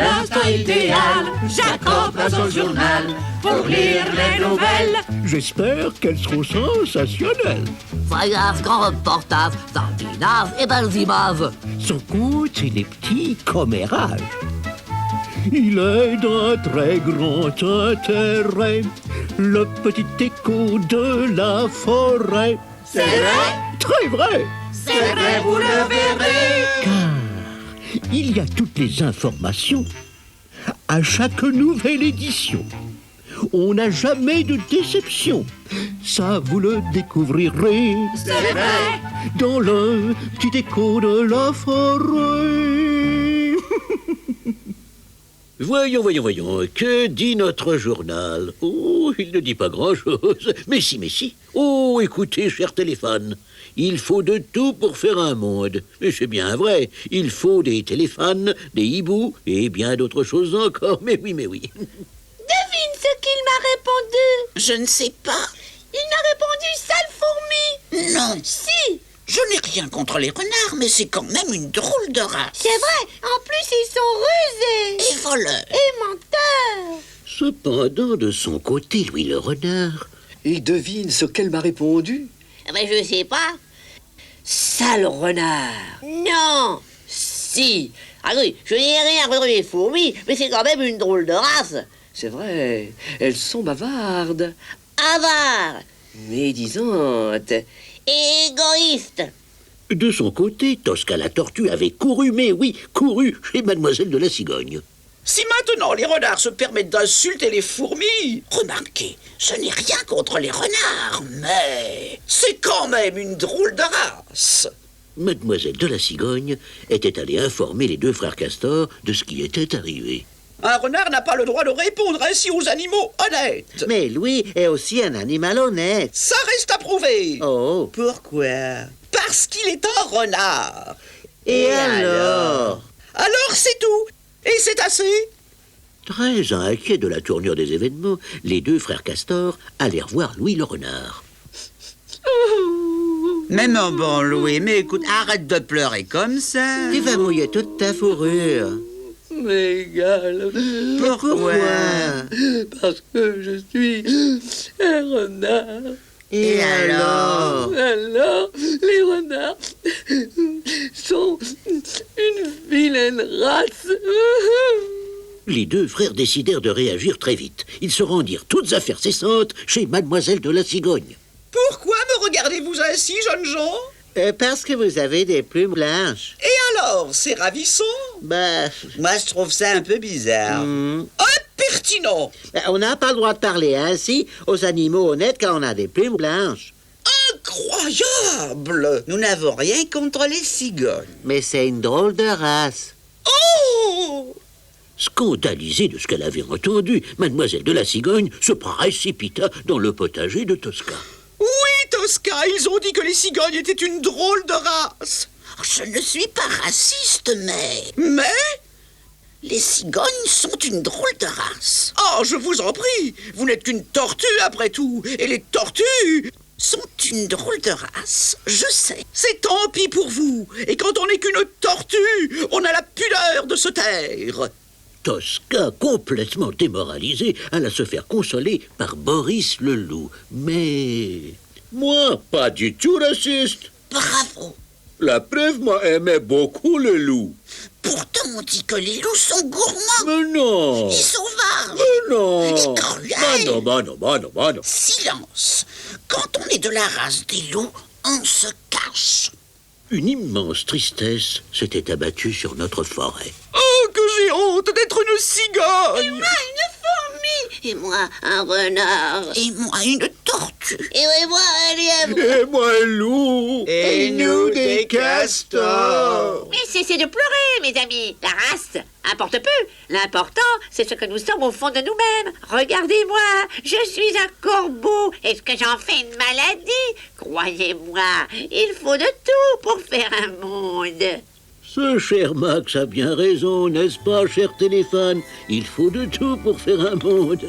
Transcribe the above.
l'instant idéal. Jacob va au journal pour lire les nouvelles. J'espère qu'elles seront sensationnelles. Voyage, grand reportage, sardinage et belles images. Son compte, c'est des petits commérages. Il est d'un très grand intérêt, le petit écho de la forêt. C'est vrai? Très vrai! C'est vrai, vous le verrez. Car il y a toutes les informations à chaque nouvelle édition. On n'a jamais de déception. Ça, vous le découvrirez. C'est vrai. Dans le petit écho de la forêt. Voyons, que dit notre journal? Oh, il ne dit pas grand-chose. Mais si. Oh, écoutez, cher téléphone, il faut de tout pour faire un monde. Mais c'est bien vrai, il faut des téléphones, des hiboux et bien d'autres choses encore. Mais oui. Devine ce qu'il m'a répondu. Je ne sais pas. Il m'a répondu sale fourmi. Non. Si. Je n'ai rien contre les renards, mais c'est quand même une drôle de race. C'est vrai. En plus, ils sont rusés. Et voleurs. Et menteurs. Cependant, de son côté, Louis le renard... Et devine ce qu'elle m'a répondu. Ben, je sais pas. Sale renard. Non. Si. Ah oui, je n'ai rien contre les fourmis, mais c'est quand même une drôle de race. C'est vrai, elles sont bavardes, Avare. médisantes. Égoïste. De son côté, Tosca la tortue avait couru, mais oui, couru chez Mademoiselle de la Cigogne. Si maintenant les renards se permettent d'insulter les fourmis, remarquez, je n'ai rien contre les renards, mais c'est quand même une drôle de race. Mademoiselle de la Cigogne était allée informer les deux frères Castor de ce qui était arrivé. Un renard n'a pas le droit de répondre ainsi aux animaux honnêtes. Mais Louis est aussi un animal honnête. Ça reste à prouver. Oh. Pourquoi? Parce qu'il est un renard. Et alors? Alors c'est tout. Et c'est assez. Très inquiets de la tournure des événements, les deux frères Castor allèrent voir Louis le renard. Mais non, bon, Louis, mais écoute, arrête de pleurer comme ça. Tu vas mouiller toute ta fourrure. Mais égal. Pourquoi? Parce que je suis un renard. Et alors? Alors, les renards sont une vilaine race. Les deux frères décidèrent de réagir très vite. Ils se rendirent toutes affaires cessantes chez Mademoiselle de la Cigogne. Pourquoi me regardez-vous ainsi, jeunes gens? Parce que vous avez des plumes blanches. Et alors, c'est ravissant. Bah, Moi, je trouve ça un peu bizarre. Impertinent. on n'a pas le droit de parler ainsi aux animaux honnêtes quand on a des plumes blanches. Incroyable. Nous n'avons rien contre les cigognes. Mais c'est une drôle de race. Oh! Scandalisée de ce qu'elle avait entendu, Mademoiselle de la Cigogne se précipita dans le potager de Tosca. Oui, Tosca, ils ont dit que les cigognes étaient une drôle de race. Je ne suis pas raciste, mais... Mais? Les cigognes sont une drôle de race. Oh, je vous en prie, vous n'êtes qu'une tortue après tout, et les tortues sont une drôle de race, je sais. C'est tant pis pour vous, et quand on n'est qu'une tortue, on a la pudeur de se taire. Tosca, complètement démoralisée, alla se faire consoler par Boris le loup. Mais... Moi, pas du tout raciste. Bravo. La preuve, moi, aimait beaucoup le loup. Pourtant, on dit que les loups sont gourmands. Mais non. Et sauvages. Mais non. Et cruels. Bah non. Silence. Quand on est de la race des loups, on se cache. Une immense tristesse s'était abattue sur notre forêt. Oh, que j'ai honte d'être une cigogne. Et moi, une fourmi. Et moi, un renard. Et moi, une tortue. Et moi, un lièvre. Et moi, un loup. Et nous, des castors. Mais cessez de pleurer, mes amis. La race importe peu. L'important, c'est ce que nous sommes au fond de nous-mêmes. Regardez-moi, je suis un corbeau. Est-ce que j'en fais une maladie? Croyez-moi, il faut de tout pour faire un monde. Ce cher Max a bien raison, n'est-ce pas, cher téléphone? Il faut de tout pour faire un monde.